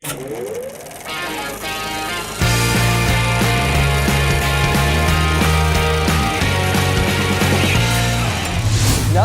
Now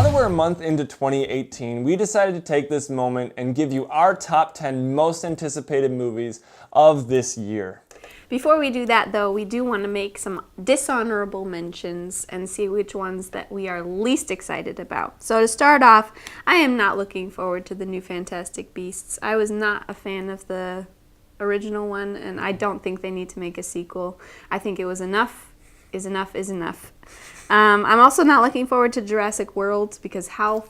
that we're a month into 2018, we decided to take this moment and give you our top 10 most anticipated movies of this year. Before we do that, though, we do want to make some dishonorable mentions and see which ones that we are least excited about. So to start off, I am not looking forward to the new Fantastic Beasts. I was not a fan of the original one, and I don't think they need to make a sequel. I think it was enough is enough is enough. I'm also not looking forward to Jurassic World because how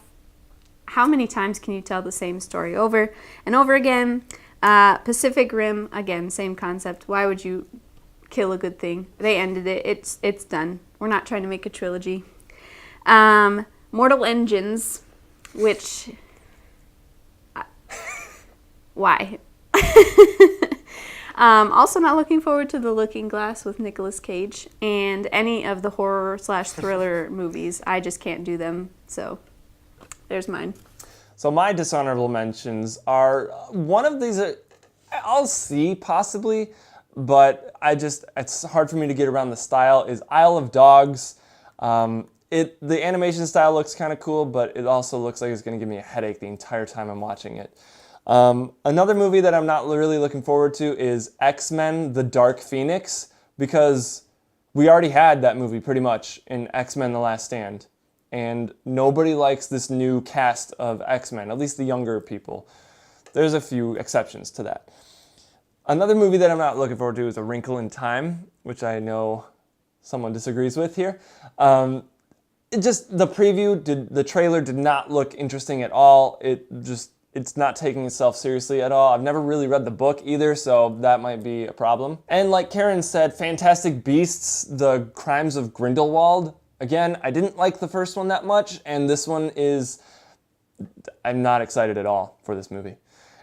many times can you tell the same story over and over again? Pacific Rim, again, same concept. Why would you kill a good thing? They ended it. It's done. We're not trying to make a trilogy. Mortal Engines, which... why? Also not looking forward to The Looking Glass with Nicolas Cage and any of the horror/thriller movies. I just can't do them, so there's mine. So my dishonorable mentions are, one of these I'll see possibly, but it's hard for me to get around the style, is Isle of Dogs. The animation style looks kind of cool, but it also looks like it's going to give me a headache the entire time I'm watching it. Another movie that I'm not really looking forward to is X-Men: The Dark Phoenix, because we already had that movie pretty much in X-Men: The Last Stand. And nobody likes this new cast of X-Men, at least the younger people. There's a few exceptions to that. Another movie that I'm not looking forward to is A Wrinkle in Time, which I know someone disagrees with here. The trailer did not look interesting at all. It's not taking itself seriously at all. I've never really read the book either, so that might be a problem. And like Karen said, Fantastic Beasts: The Crimes of Grindelwald. Again, I didn't like the first one that much, and this one I'm not excited at all for this movie.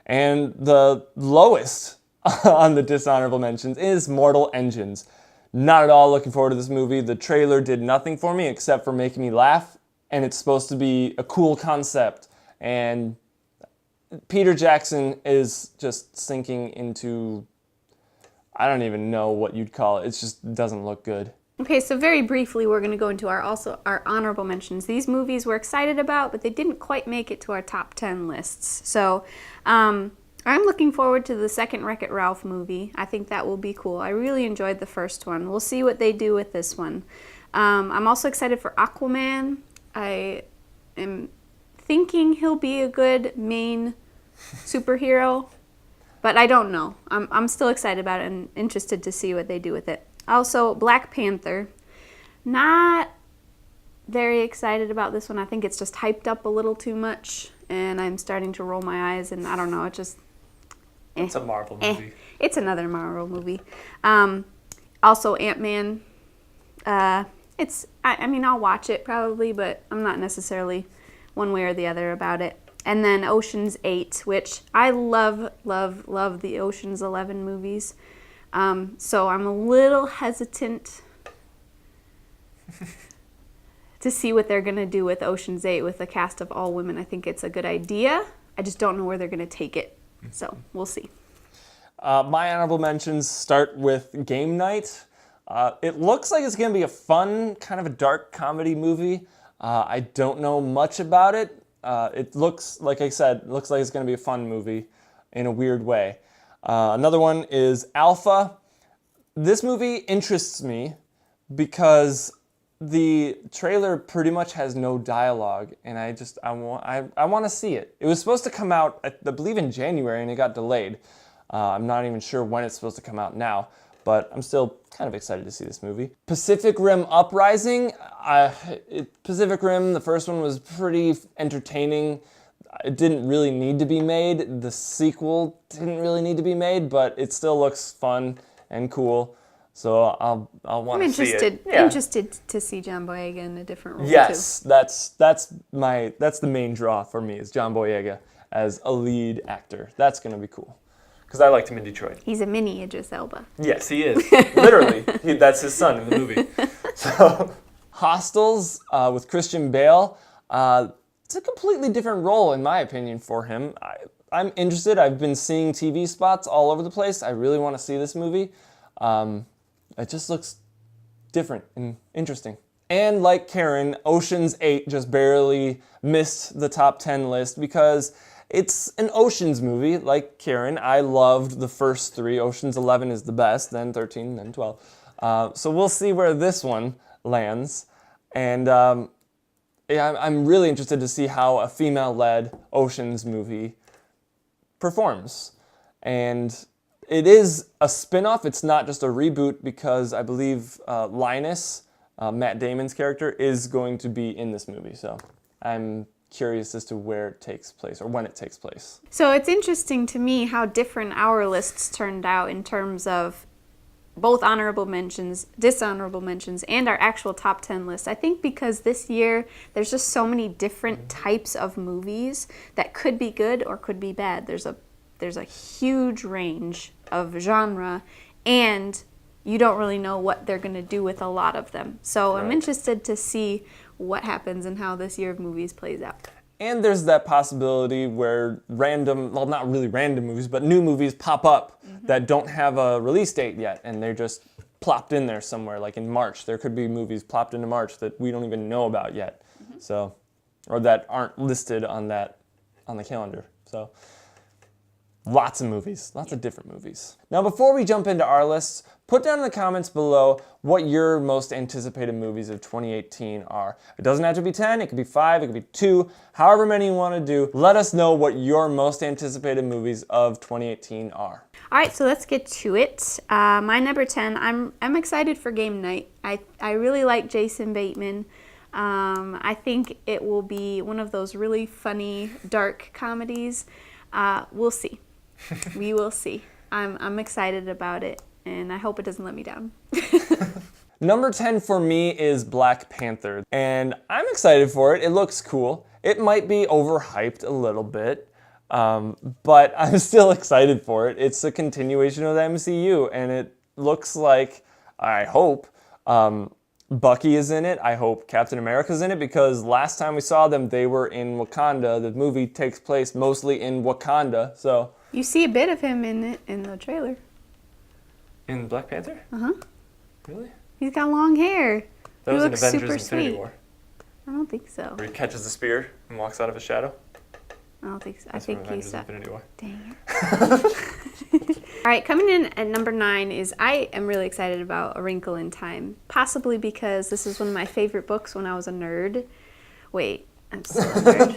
And the lowest on the dishonorable mentions is Mortal Engines. Not at all looking forward to this movie. The trailer did nothing for me except for making me laugh, and it's supposed to be a cool concept. And Peter Jackson is just sinking into, I don't even know what you'd call it. It just doesn't look good. Okay, so very briefly, we're going to go into our honorable mentions. These movies we're excited about, but they didn't quite make it to our top 10 lists. So I'm looking forward to the second Wreck-It Ralph movie. I think that will be cool. I really enjoyed the first one. We'll see what they do with this one. I'm also excited for Aquaman. I am thinking he'll be a good main superhero, but I don't know. I'm still excited about it and interested to see what they do with it. Also, Black Panther. Not very excited about this one. I think it's just hyped up a little too much, and I'm starting to roll my eyes, and I don't know, It's a Marvel movie. It's another Marvel movie. Also, Ant-Man. I mean, I'll watch it probably, but I'm not necessarily one way or the other about it. And then Ocean's 8, which I love, love, love the Ocean's 11 movies. So I'm a little hesitant to see what they're going to do with Ocean's 8 with a cast of all women. I think it's a good idea. I just don't know where they're going to take it. So we'll see. My honorable mentions start with Game Night. It looks like it's going to be a fun, kind of a dark comedy movie. I don't know much about it. It looks, like I said, looks like it's going to be a fun movie in a weird way. Another one is Alpha. This movie interests me because the trailer pretty much has no dialogue, and I want to see it. It was supposed to come out, I believe, in January, and it got delayed. I'm not even sure when it's supposed to come out now, but I'm still kind of excited to see this movie. Pacific Rim Uprising. Pacific Rim, the first one was pretty entertaining. It didn't really need to be made. The sequel didn't really need to be made, but it still looks fun and cool. So I'll want to see it. I'm interested to see John Boyega in a different role. Yes, too. that's the main draw for me is John Boyega as a lead actor. That's gonna be cool because I liked him in Detroit. He's a mini Idris Elba. Yes, he is. Literally, that's his son in the movie. So, Hostels with Christian Bale. It's a completely different role, in my opinion, for him. I'm interested. I've been seeing TV spots all over the place. I really want to see this movie. It just looks different and interesting. And like Karen, Ocean's 8 just barely missed the top 10 list because it's an Ocean's movie. Like Karen, I loved the first 3. Ocean's 11 is the best, then 13, then 12. So we'll see where this one lands. And yeah, I'm really interested to see how a female-led Ocean's movie performs. And it is a spin-off. It's not just a reboot because I believe Linus, Matt Damon's character, is going to be in this movie. So I'm curious as to where it takes place or when it takes place. So it's interesting to me how different our lists turned out in terms of both honorable mentions, dishonorable mentions, and our actual top 10 list. I think because this year there's just so many different types of movies that could be good or could be bad. There's a huge range of genre, and you don't really know what they're going to do with a lot of them. So I'm interested to see what happens and how this year of movies plays out. And there's that possibility where random, well, not really random movies, but new movies pop up that don't have a release date yet, and they're just plopped in there somewhere, like in March. There could be movies plopped into March that we don't even know about yet, so, or that aren't listed on the calendar. So, lots of movies, lots of different movies. Now, before we jump into our lists, put down in the comments below what your most anticipated movies of 2018 are. It doesn't have to be 10, it could be 5, it could be 2, however many you want to do. Let us know what your most anticipated movies of 2018 are. All right, so let's get to it. My number 10, I'm excited for Game Night. I really like Jason Bateman. I think it will be one of those really funny, dark comedies. We'll see. We will see. I'm excited about it, and I hope it doesn't let me down. Number 10 for me is Black Panther, and I'm excited for it. It looks cool. It might be overhyped a little bit, but I'm still excited for it. It's a continuation of the MCU, and it looks like, I hope, Bucky is in it. I hope Captain America's in it, because last time we saw them, they were in Wakanda. The movie takes place mostly in Wakanda, so... You see a bit of him in it in the trailer. In Black Panther? Uh-huh. Really? He's got long hair. That He was in looks Avengers super Infinity sweet. War, I don't think so. where he catches the spear and walks out of his shadow. I don't think so. That's I think from he's... Avengers Infinity War. Dang it. All right, coming in at number 9 is I am really excited about A Wrinkle in Time. Possibly because this is one of my favorite books when I was a nerd. Wait, I'm still a nerd.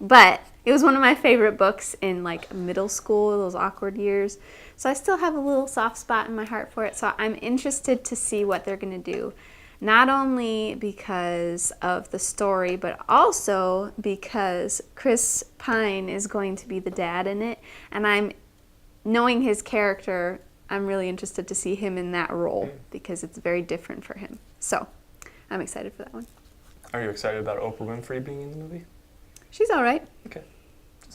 But it was one of my favorite books in like middle school, those awkward years. So I still have a little soft spot in my heart for it. So I'm interested to see what they're going to do. Not only because of the story, but also because Chris Pine is going to be the dad in it. And knowing his character, I'm really interested to see him in that role because it's very different for him. So I'm excited for that one. Are you excited about Oprah Winfrey being in the movie? She's all right. Okay.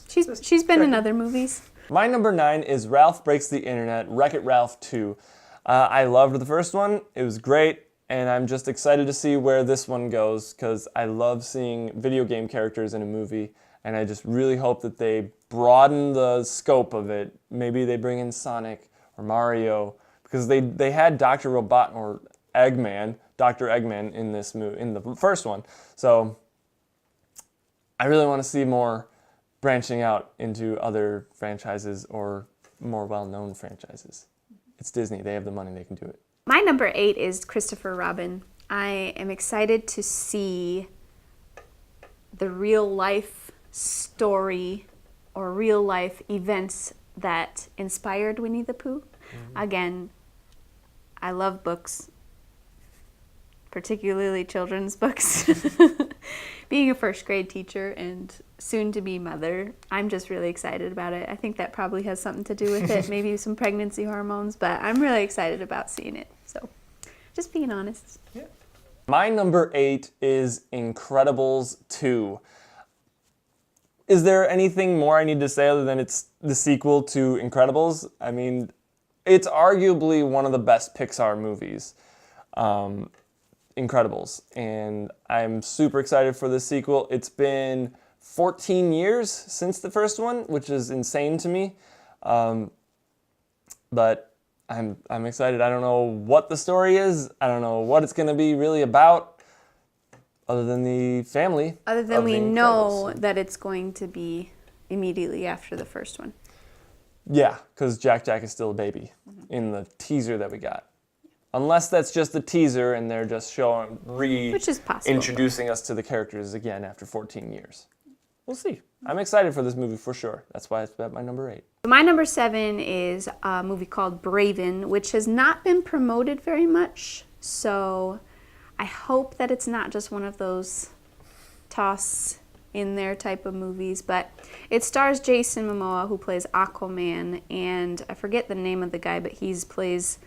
She's been in other movies. My number 9 is Ralph Breaks the Internet, Wreck-It Ralph 2. I loved the first one. It was great, and I'm just excited to see where this one goes because I love seeing video game characters in a movie, and I just really hope that they broaden the scope of it. Maybe they bring in Sonic or Mario, because they had Dr. Robot or Eggman, Dr. Eggman in this movie, in the first one. So I really want to see more branching out into other franchises or more well-known franchises. It's Disney. They have the money. They can do it. My number 8 is Christopher Robin. I am excited to see the real-life story or real-life events that inspired Winnie the Pooh. Again, I love books, particularly children's books. Being a first grade teacher and soon to be mother, I'm just really excited about it. I think that probably has something to do with it, maybe some pregnancy hormones, but I'm really excited about seeing it. So just being honest. Yeah. My number 8 is Incredibles 2. Is there anything more I need to say other than it's the sequel to Incredibles? I mean, it's arguably one of the best Pixar movies. Incredibles, and I'm super excited for this sequel. It's been 14 years since the first one, which is insane to me. But I'm excited. I don't know what the story is. I don't know what it's going to be really about, other than the family. Other than we know that it's going to be immediately after the first one. Yeah, because Jack is still a baby in the teaser that we got. Unless that's just a teaser and they're just which is possible, introducing us to the characters again after 14 years. We'll see. I'm excited for this movie for sure. That's why it's at my number 8. My number 7 is a movie called Braven, which has not been promoted very much. So I hope that it's not just one of those toss in there type of movies. But it stars Jason Momoa, who plays Aquaman, and I forget the name of the guy, but he plays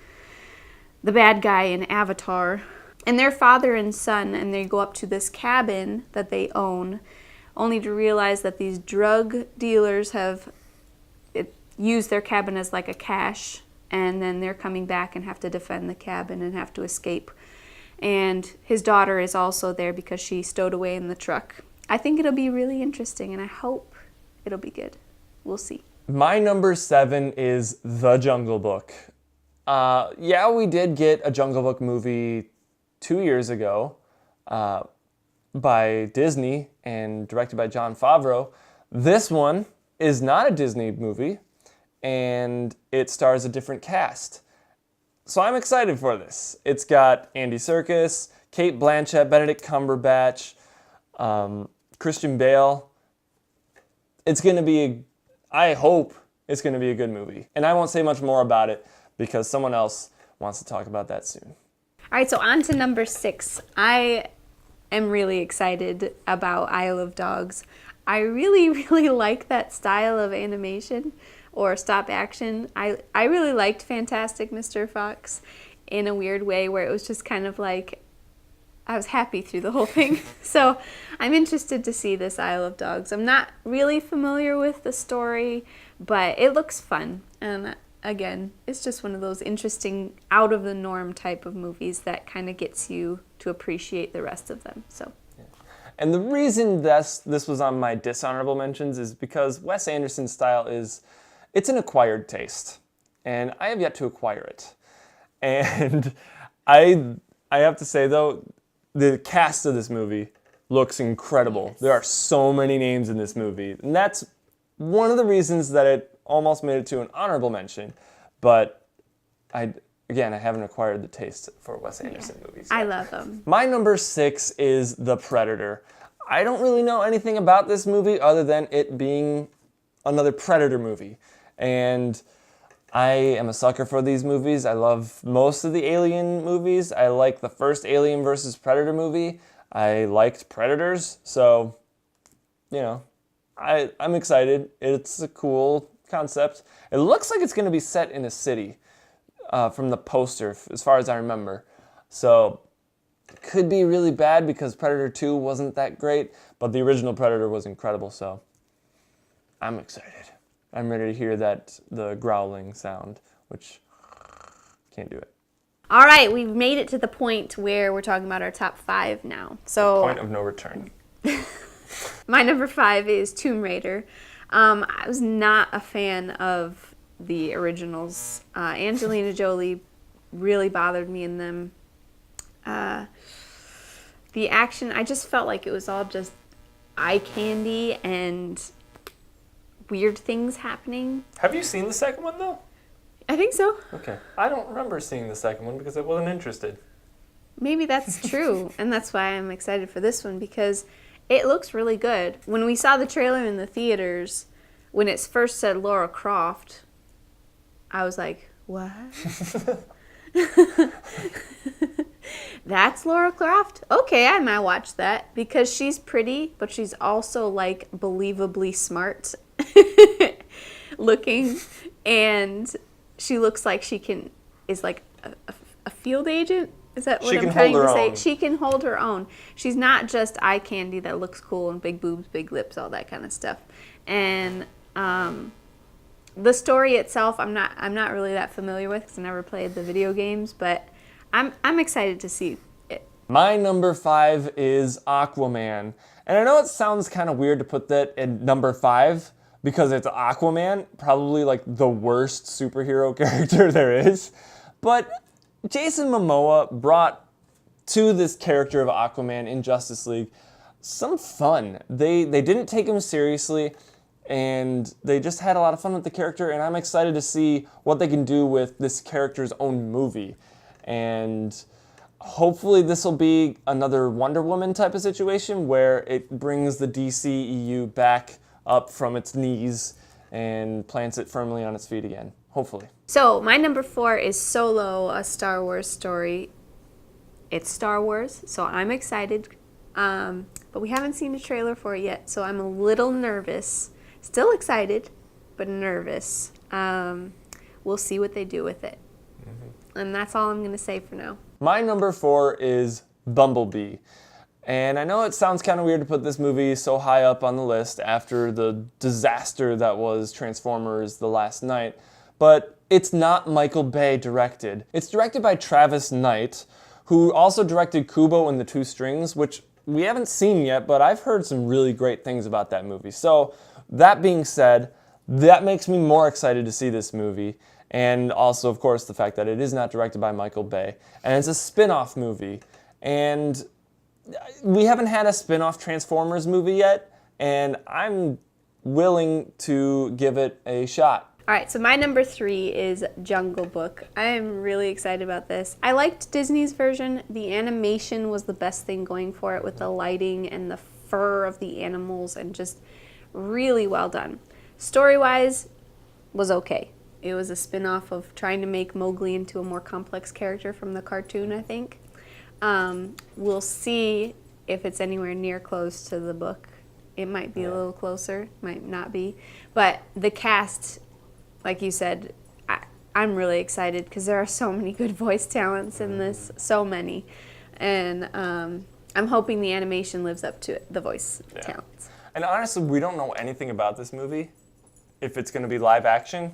the bad guy in Avatar. And they're father and son, and they go up to this cabin that they own, only to realize that these drug dealers have used their cabin as like a cache, and then they're coming back and have to defend the cabin and have to escape. And his daughter is also there because she stowed away in the truck. I think it'll be really interesting, and I hope it'll be good. We'll see. My number 7 is The Jungle Book. Yeah, we did get a Jungle Book movie 2 years ago by Disney and directed by Jon Favreau. This one is not a Disney movie, and it stars a different cast. So I'm excited for this. It's got Andy Serkis, Cate Blanchett, Benedict Cumberbatch, Christian Bale. It's going to be, I hope it's going to be a good movie. And I won't say much more about it because someone else wants to talk about that soon. All right, so on to number 6. I am really excited about Isle of Dogs. I really, really like that style of animation or stop action. I really liked Fantastic Mr. Fox in a weird way where it was just kind of like I was happy through the whole thing. So I'm interested to see this Isle of Dogs. I'm not really familiar with the story, but it looks fun. And again, it's just one of those interesting, out of the norm type of movies that kind of gets you to appreciate the rest of them. So. And the reason this was on my dishonorable mentions is because Wes Anderson's style it's an acquired taste. And I have yet to acquire it. And I have to say, though, the cast of this movie looks incredible. Yes. There are so many names in this movie. And that's one of the reasons that it almost made it to an honorable mention. But I haven't acquired the taste for Wes Anderson movies yet. I love them. My number 6 is The Predator. I don't really know anything about this movie other than it being another Predator movie. And I am a sucker for these movies. I love most of the Alien movies. I like the first Alien versus Predator movie. I liked Predators. So, I'm excited. It's a cool concept. It looks like it's going to be set in a city from the poster, as far as I remember. So, it could be really bad because Predator 2 wasn't that great, but the original Predator was incredible. So, I'm excited. I'm ready to hear the growling sound, which can't do it. All right, we've made it to the point where we're talking about our top 5 now. So point of no return. My number 5 is Tomb Raider. I was not a fan of the originals. Angelina Jolie really bothered me in them. The action, I just felt like it was all just eye candy and weird things happening. Have you seen the second one, though? I think so. Okay. I don't remember seeing the second one because I wasn't interested. Maybe that's true, and that's why I'm excited for this one, because it looks really good. When we saw the trailer in the theaters, when it first said Lara Croft, I was like, what? That's Lara Croft? Okay, I might watch that, because she's pretty, but she's also like believably smart looking, and she looks like is like a field agent. Is that what I'm trying to say? She can hold her own. She's not just eye candy that looks cool and big boobs, big lips, all that kind of stuff. And the story itself, I'm not really that familiar with because I never played the video games, but I'm excited to see it. My number 5 is Aquaman. And I know it sounds kind of weird to put that in number 5 because it's Aquaman, probably like the worst superhero character there is. But Jason Momoa brought to this character of Aquaman in Justice League some fun. They didn't take him seriously, and they just had a lot of fun with the character, and I'm excited to see what they can do with this character's own movie. And hopefully this will be another Wonder Woman type of situation where it brings the DCEU back up from its knees and plants it firmly on its feet again. Hopefully. So my number 4 is Solo, a Star Wars story. It's Star Wars, so I'm excited. But we haven't seen a trailer for it yet, so I'm a little nervous. Still excited, but nervous. We'll see what they do with it. And that's all I'm going to say for now. My number 4 is Bumblebee. And I know it sounds kind of weird to put this movie so high up on the list after the disaster that was Transformers: The Last Knight, but it's not Michael Bay directed. It's directed by Travis Knight, who also directed Kubo and the Two Strings, which we haven't seen yet, but I've heard some really great things about that movie. So that being said, that makes me more excited to see this movie. And also, of course, the fact that it is not directed by Michael Bay. And it's a spin-off movie. And we haven't had a spin-off Transformers movie yet, and I'm willing to give it a shot. All right, so my number 3 is Jungle Book. I am really excited about this. I liked Disney's version. The animation was the best thing going for it with the lighting and the fur of the animals, and just really well done. Story-wise, was okay. It was a spin-off of trying to make Mowgli into a more complex character from the cartoon, I think. We'll see if it's anywhere near close to the book. It might be a little closer, might not be. But the cast, like you said, I'm really excited because there are so many good voice talents in this, so many. And I'm hoping the animation lives up to the voice talents. And honestly, we don't know anything about this movie, if it's going to be live action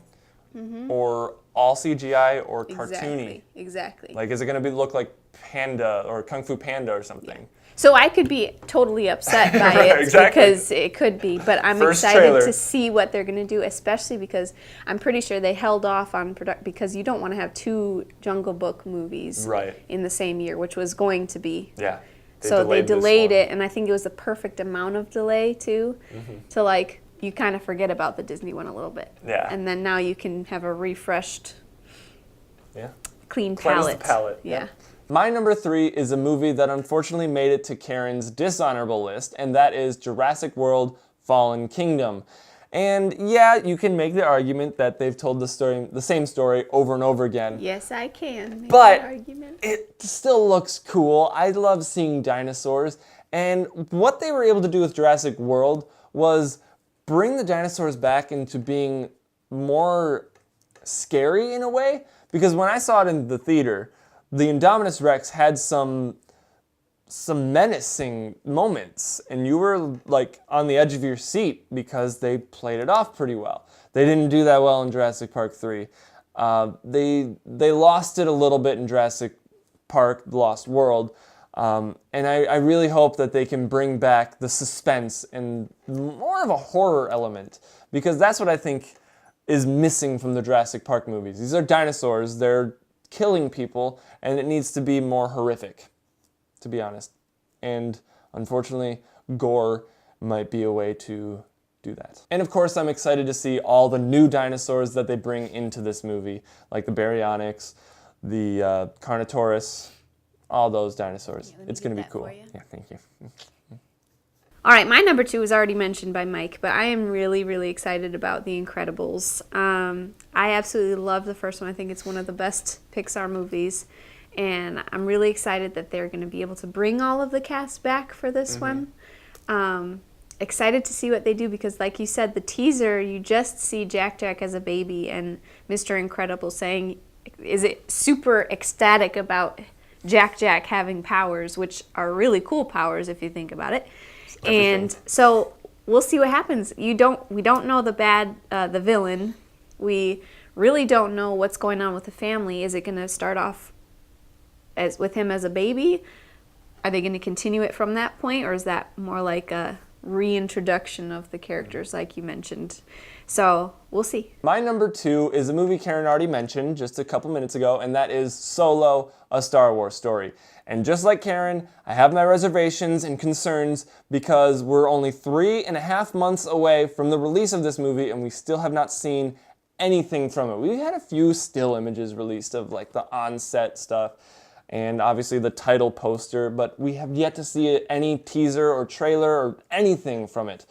or all CGI or cartoony. Exactly. Like, is it going to look like Panda or Kung Fu Panda or something? Yeah. So I could be totally upset by it because it could be, but I'm excited to see what they're going to do, especially because I'm pretty sure they held off on because you don't want to have 2 Jungle Book movies in the same year, which was going to be. Yeah. So they delayed it, and I think it was the perfect amount of delay too, to like you kind of forget about the Disney one a little bit. Yeah. And then now you can have a refreshed, clean Cleanse palette. the palette. Yeah. My number 3 is a movie that unfortunately made it to Karen's dishonorable list, and that is Jurassic World: Fallen Kingdom. And yeah, you can make the argument that they've told the same story over and over again. Yes, I can make But that argument. It still looks cool. I love seeing dinosaurs. And what they were able to do with Jurassic World was bring the dinosaurs back into being more scary in a way. Because when I saw it in the theater, the Indominus Rex had some menacing moments, and you were like on the edge of your seat because they played it off pretty well. They didn't do that well in Jurassic Park 3. They lost it a little bit in Jurassic Park: The Lost World, and I really hope that they can bring back the suspense and more of a horror element, because that's what I think is missing from the Jurassic Park movies. These are dinosaurs, they're killing people, and it needs to be more horrific, to be honest. And unfortunately, gore might be a way to do that. And of course, I'm excited to see all the new dinosaurs that they bring into this movie, like the Baryonyx, the Carnotaurus, all those dinosaurs. It's going to be cool. Yeah, thank you. All right, my number 2 was already mentioned by Mike, but I am really, really excited about The Incredibles. I absolutely love the first one. I think it's one of the best Pixar movies, and I'm really excited that they're going to be able to bring all of the cast back for this one. Excited to see what they do because, like you said, the teaser, you just see Jack Jack as a baby and Mr. Incredible is it super ecstatic about Jack Jack having powers, which are really cool powers if you think about it. And so we'll see what happens. We don't know the villain. We really don't know what's going on with the family. Is it going to start off with him as a baby, Are they going to continue it from that point, or is that more like a reintroduction of the characters like you mentioned? So we'll see. My number 2 is a movie Karen already mentioned just a couple minutes ago, and that is Solo, a Star Wars story. And just like Karen, I have my reservations and concerns because we're only 3.5 months away from the release of this movie, and we still have not seen anything from it. We've had a few still images released of like the on-set stuff, and obviously the title poster, but we have yet to see any teaser or trailer or anything from it.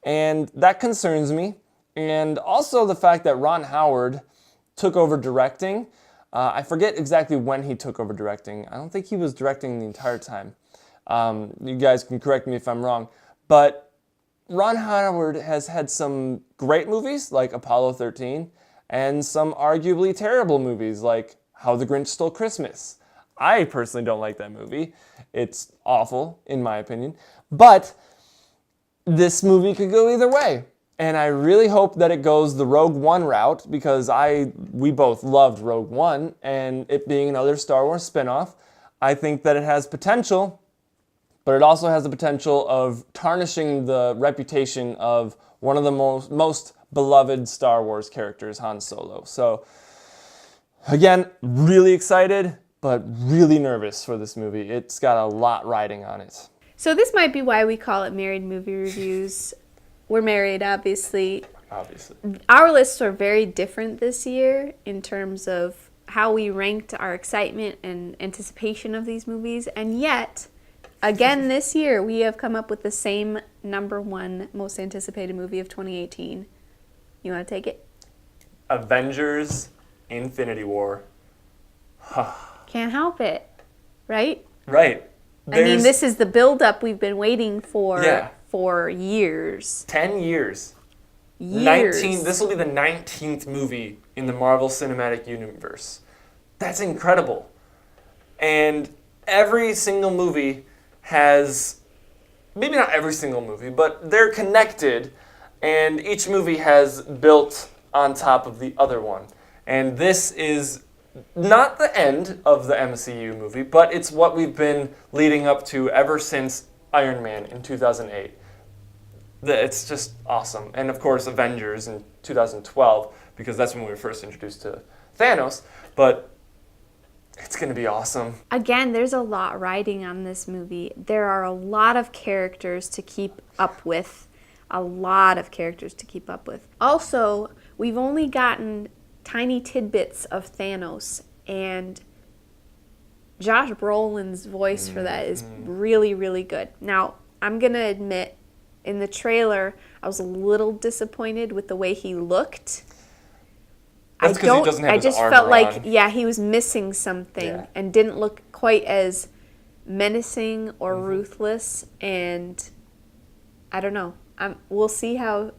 And that concerns me. And also the fact that Ron Howard took over directing. I forget exactly when he took over directing. I don't think he was directing the entire time. You guys can correct me if I'm wrong. But Ron Howard has had some great movies like Apollo 13 and some arguably terrible movies like How the Grinch Stole Christmas. I personally don't like that movie. It's awful, in my opinion. But this movie could go either way. And I really hope that it goes the Rogue One route because we both loved Rogue One, and it being another Star Wars spinoff, I think that it has potential, but it also has the potential of tarnishing the reputation of one of the most beloved Star Wars characters, Han Solo. So, again, really excited, but really nervous for this movie. It's got a lot riding on it. So this might be why we call it Married Movie Reviews. We're married, obviously. Obviously. Our lists are very different this year in terms of how we ranked our excitement and anticipation of these movies. And yet, again this year, we have come up with the same number 1 most anticipated movie of 2018. You want to take it? Avengers Infinity War. Can't help it, right? Right. I mean, this is the build-up we've been waiting for for years. 10 years. Years. 19. This will be the 19th movie in the Marvel Cinematic Universe. That's incredible. And every single movie has, maybe not every single movie, but they're connected, and each movie has built on top of the other one. And this is not the end of the MCU movie, but it's what we've been leading up to ever since Iron Man in 2008. It's just awesome. And of course, Avengers in 2012, because that's when we were first introduced to Thanos. But it's going to be awesome. Again, there's a lot riding on this movie. There are a lot of characters to keep up with. Also, we've only gotten tiny tidbits of Thanos, and Josh Brolin's voice for that is really, really good. Now, I'm going to admit, in the trailer, I was a little disappointed with the way he looked. That's because he doesn't have his armor felt like, on. he was missing something and didn't look quite as menacing or ruthless, and I don't know. We'll see how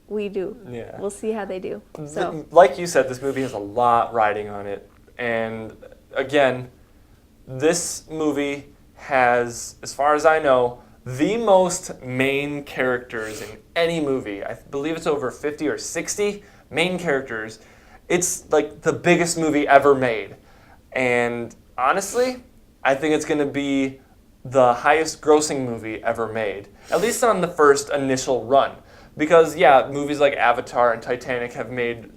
we do. Yeah. We'll see how they do. So, like you said, this movie has a lot riding on it. And again, this movie has, as far as I know, the most main characters in any movie. I believe it's over 50 or 60 main characters. It's like the biggest movie ever made. And honestly, I think it's going to be the highest grossing movie ever made, at least on the first initial run. Because, movies like Avatar and Titanic have made,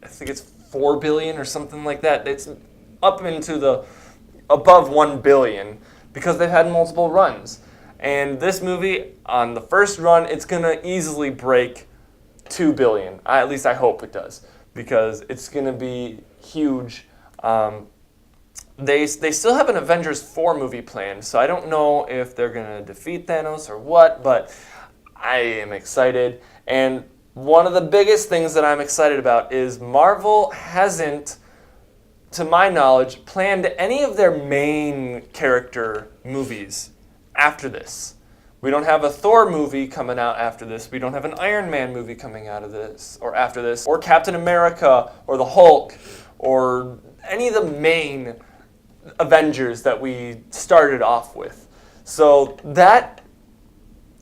I think it's 4 billion or something like that. It's up into the above 1 billion because they've had multiple runs. And this movie, on the first run, it's going to easily break 2 billion. At least I hope it does, because it's going to be huge. They still have an Avengers 4 movie planned, so I don't know if they're going to defeat Thanos or what, but I am excited. And one of the biggest things that I'm excited about is Marvel hasn't, to my knowledge, planned any of their main character movies after this. We don't have a Thor movie coming out after this. We don't have an Iron Man movie coming out of this or after this, or Captain America or the Hulk or any of the main Avengers that we started off with. So that,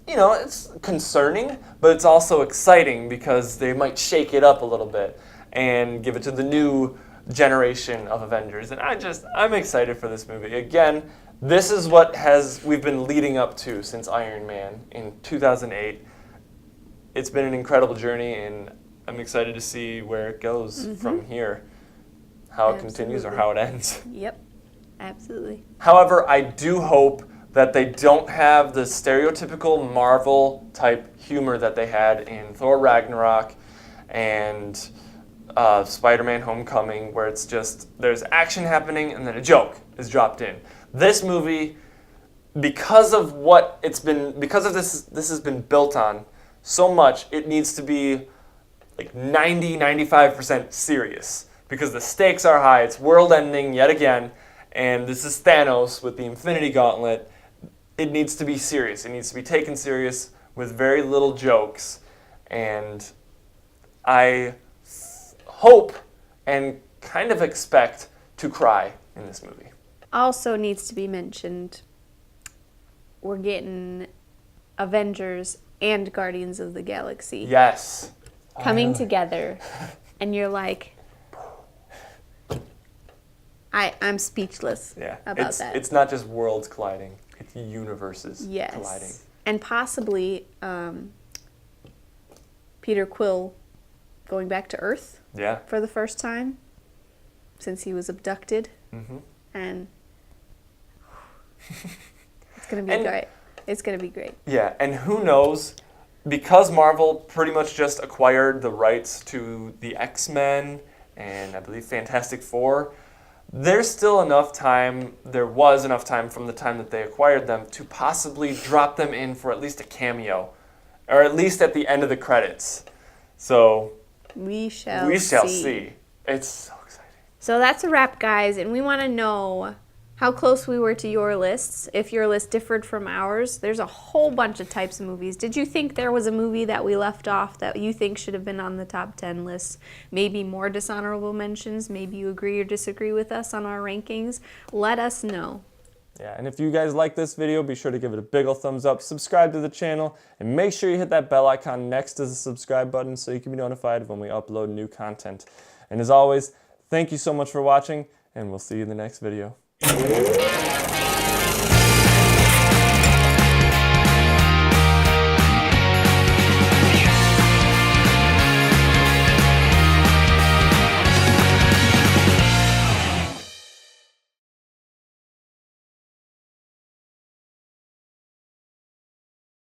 it's concerning, but it's also exciting because they might shake it up a little bit and give it to the new generation of Avengers. And I'm excited for this movie. Again, This is what we've been leading up to since Iron Man in 2008. It's been an incredible journey, and I'm excited to see where it goes from here, how it continues or how it ends. Yep, absolutely. However, I do hope that they don't have the stereotypical Marvel type humor that they had in Thor Ragnarok and Spider-Man Homecoming, where it's just there's action happening and then a joke is dropped in. This movie, because of this has been built on so much, it needs to be like 95% serious because the stakes are high. It's world ending yet again, and this is Thanos with the Infinity Gauntlet. It needs to be serious. It needs to be taken serious with very little jokes, and I hope and kind of expect to cry in this movie. Also needs to be mentioned, we're getting Avengers and Guardians of the Galaxy Yes. coming together, and you're like, I'm speechless about that. It's not just worlds colliding, it's universes colliding. And possibly Peter Quill going back to Earth for the first time since he was abducted. And it's going to be great. It's going to be great. Yeah, and who knows, because Marvel pretty much just acquired the rights to the X-Men and I believe Fantastic Four, there was enough time from the time that they acquired them to possibly drop them in for at least a cameo, or at least at the end of the credits. So we shall see. It's so exciting. So that's a wrap, guys, and we want to know how close we were to your lists, if your list differed from ours. There's a whole bunch of types of movies. Did you think there was a movie that we left off that you think should have been on the top 10 list? Maybe more dishonorable mentions? Maybe you agree or disagree with us on our rankings? Let us know. Yeah, and if you guys like this video, be sure to give it a big ol' thumbs up, subscribe to the channel, and make sure you hit that bell icon next to the subscribe button so you can be notified when we upload new content. And as always, thank you so much for watching, and we'll see you in the next video.